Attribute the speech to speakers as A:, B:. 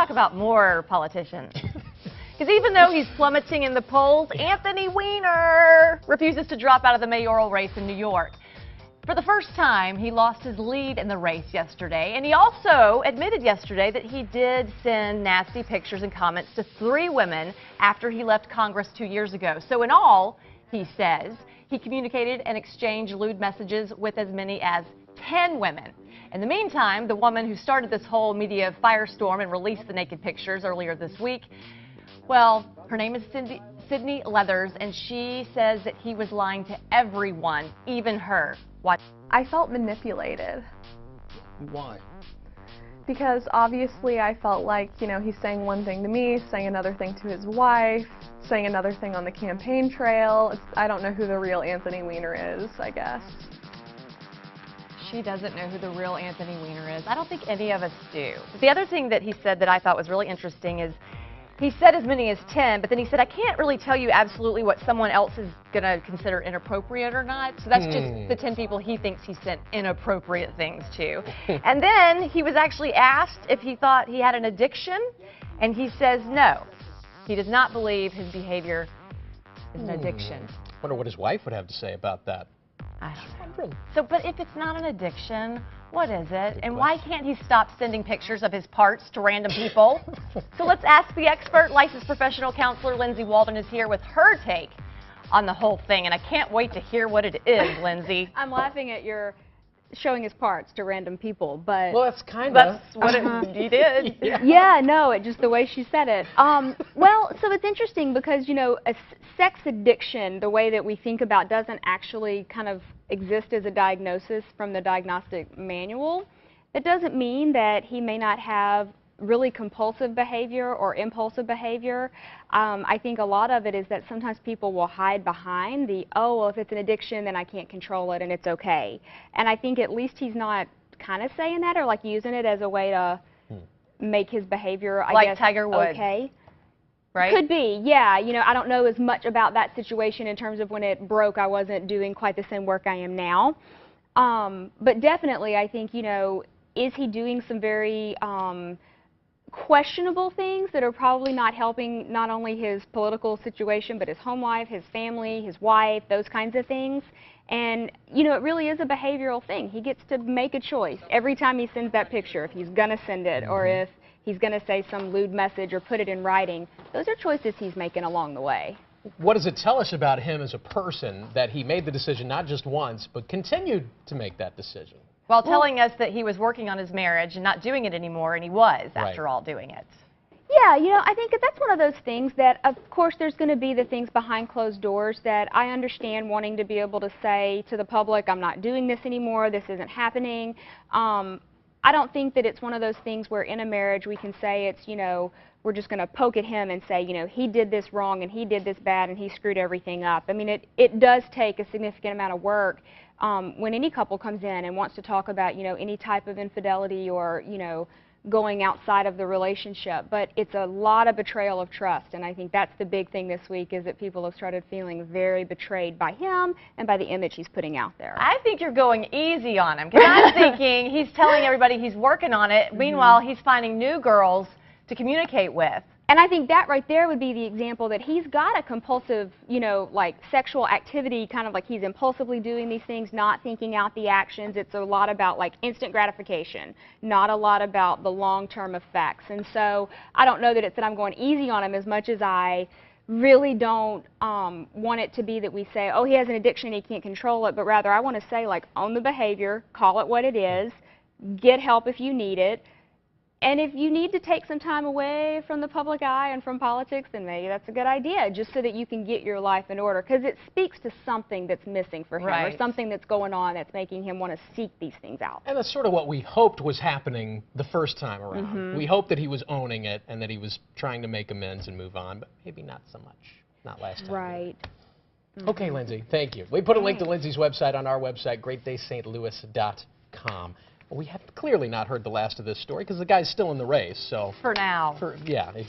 A: talk about more politicians. Because even though he's plummeting in the polls, Anthony Weiner refuses to drop out of the mayoral race in New York. For the first time, he lost his lead in the race yesterday, and he also admitted yesterday that he did send nasty pictures and comments to 3 women after he left Congress 2 years ago. So in all, he says, he communicated and exchanged lewd messages with as many as 10 women. In the meantime, the woman who started this whole media firestorm and released the naked pictures earlier this week, well, her name is Sydney Leathers, and she says that he was lying to everyone, even her. What?
B: I felt manipulated.
C: Why?
B: Because obviously I felt like, you know, he's saying one thing to me, saying another thing to his wife, saying another thing on the campaign trail. I don't know who the real Anthony Weiner is, I guess.
A: She doesn't know who the real Anthony Weiner is. I don't think any of us do. The other thing that he said that I thought was really interesting is he said as many as 10, but then he said, I can't really tell you absolutely what someone else is going to consider inappropriate or not. So that's just the 10 people he thinks he sent inappropriate things to. And then he was actually asked if he thought he had an addiction, and he says no. He does not believe his behavior is an addiction.
C: Wonder what his wife would have to say about that.
A: I don't know. So, but if it's not an addiction, what is it? And why can't he stop sending pictures of his parts to random people? So let's ask the expert. Licensed professional counselor Lindsay Walden is here with her take on the whole thing, and I can't wait to hear what it is, Lindsay.
D: I'm laughing at your showing his parts to random people, but...
C: Well, that's kind of...
A: That's what he did.
D: Yeah, no, just the way she said it. Well, so it's interesting because, you know, a sex addiction, the way that we think about, doesn't actually kind of exist as a diagnosis from the diagnostic manual. That doesn't mean that he may not have really compulsive behavior or impulsive behavior. I think a lot of it is that sometimes people will hide behind the, oh, well, if it's an addiction, then I can't control it and it's okay. And I think at least he's not kind of saying that or like using it as a way to make his behavior, I guess,
A: Tiger Woods.
D: Okay.
A: Right?
D: Could be, yeah. You know, I don't know as much about that situation in terms of when it broke, I wasn't doing quite the same work I am now. But definitely, I think, you know, is he doing some very questionable things that are probably not helping not only his political situation, but his home life, his family, his wife, those kinds of things. And, you know, it really is a behavioral thing. He gets to make a choice every time he sends that picture, if he's going to send it or if he's going to say some lewd message or put it in writing. Those are choices he's making along the way.
C: What does it tell us about him as a person that he made the decision not just once, but continued to make that decision?
A: While telling us that he was working on his marriage and not doing it anymore, and he was, after all, doing it.
D: Yeah, you know, I think that's one of those things that, of course, there's going to be the things behind closed doors that I understand wanting to be able to say to the public, I'm not doing this anymore, this isn't happening. I don't think that it's one of those things where in a marriage we can say it's, you know, we're just going to poke at him and say, you know, he did this wrong and he did this bad and he screwed everything up. I mean, it does take a significant amount of work when any couple comes in and wants to talk about, you know, any type of infidelity or, you know, going outside of the relationship. But it's a lot of betrayal of trust, and I think that's the big thing this week is that people have started feeling very betrayed by him and by the image he's putting out there.
A: I think you're going easy on him, because I'm thinking he's telling everybody he's working on it. Meanwhile, he's finding new girls to communicate with.
D: And I think that right there would be the example that he's got a compulsive, you know, like sexual activity, kind of like he's impulsively doing these things, not thinking out the actions. It's a lot about like instant gratification, not a lot about the long-term effects. And so I don't know that it's that I'm going easy on him as much as I really don't want it to be that we say, oh, he has an addiction, he can't control it, but rather I want to say, like, own the behavior, call it what it is, get help if you need it. And if you need to take some time away from the public eye and from politics, then maybe that's a good idea, just so that you can get your life in order. Because it speaks to something that's missing for him, or something that's going on that's making him want to seek these things out.
C: And that's sort of what we hoped was happening the first time around. We hoped that he was owning it and that he was trying to make amends and move on, but maybe not so much. Not last time.
D: Right.
C: Okay, Lindsay, thank you. We put a link to Lindsay's website on our website, greatdaystlouis.com. We have clearly not heard the last of this story because the guy's still in the race. So
A: For now.
C: Yeah, exactly.